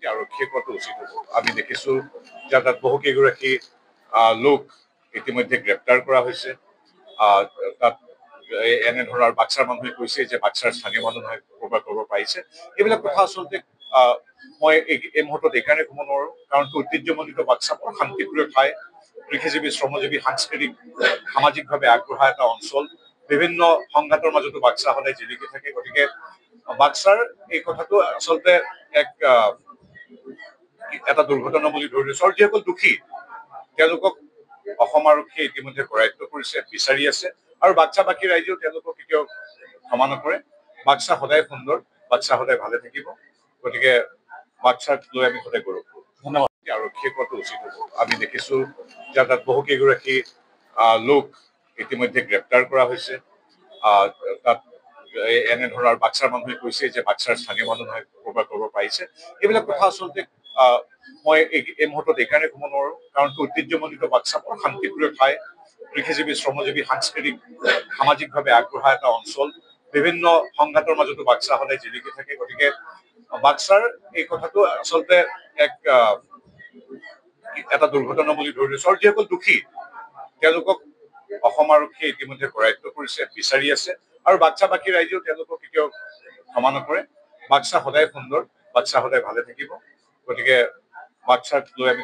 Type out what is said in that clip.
আৰক্ষীয়ে কৰাটো উচিত হ'ব। আমি দেখিছো যে তাত বহু কেইগৰাকী লোক ইতিমধ্যে গ্ৰেপ্তাৰ কৰা হৈছে। তাত এনেধৰণৰ বাক্সাৰ মানুহে কৈছে যে বাক্সাৰ স্থানীয় মানুহে ক'ৰবাত পাৰিছে। এইবিলাক কথা আচলতে মই এই মুহূৰ্তত এইকাৰণে ক'ব নোৱাৰো, কাৰণ ঐতিহ্যমণ্ডিত বাক্সা বৰ শান্তিপ্ৰিয় ঠাই, কৃষিজীৱী, শ্ৰমজীৱী, সাংস্কৃতিক, সামাজিকভাৱে আগবঢ়া এটা অঞ্চল। বিভিন্ন সংঘাতৰ মাজতো বাক্সা সদায় জিলিকি থাকে। গতিকে বাক্সাৰ এই কথাটো আচলতে এটা দুৰ্ঘটনা বুলি ধৰি লৈছো, আৰু যিসকল দোষী তেওঁলোকক অসম আৰক্ষীয়ে ইতিমধ্যে কৰায়ত্ব কৰিছে, বিচাৰি আছে, আৰু বাক্সাবাসী ৰাইজেও তেওঁলোকক কেতিয়াও ক্ষমা নকৰে। বাক্সা সদায় সুন্দৰ, বাক্সা সদায় ভালে থাকিব। গতিকে বাক্সাক লৈ আমি সদায় গৌৰৱ কৰোঁ। ধন্যবাদ। আৰক্ষীয়ে কৰাটো উচিত হ'ব। আমি দেখিছো যে তাত বহু কেইগৰাকী লোক ইতিমধ্যে গ্ৰেপ্তাৰ কৰা হৈছে। তাত এনেধৰণৰ বাক্সাৰ মানুহে কৈছে যে বাক্সাৰ স্থানীয় মানুহে ক'ৰবাত পাৰিছে। এইবিলাক কথা আচলতে মই এই মুহূৰ্তত এইকাৰণে ক'ব নোৱাৰো, কাৰণ ঐতিহ্যমণ্ডিত বাক্সা বৰ শান্তিপ্ৰিয় ঠাই, কৃষিজীৱী, শ্ৰমজীৱী, সাংস্কৃতিক, সামাজিকভাৱে আগবঢ়া এটা অঞ্চল। বিভিন্ন সংঘাতৰ মাজতো বাক্সা সদায় জিলিকি থাকে। গতিকে বাক্সাৰ এই কথাটো আচলতে এটা দুৰ্ঘটনা বুলি ধৰি লৈছো, আৰু যিসকল দোষী তেওঁলোকক অসম আৰক্ষীয়ে ইতিমধ্যে কৰায়ত্ব কৰিছে, বিচাৰি আছে, আৰু বাক্সাবাসী ৰাইজেও তেওঁলোকক কেতিয়াও ক্ষমা নকৰে। বাক্সা সদায় সুন্দৰ, বাক্সা সদায় ভালে থাকিব। গতিকে বাক্সাক লৈ আমি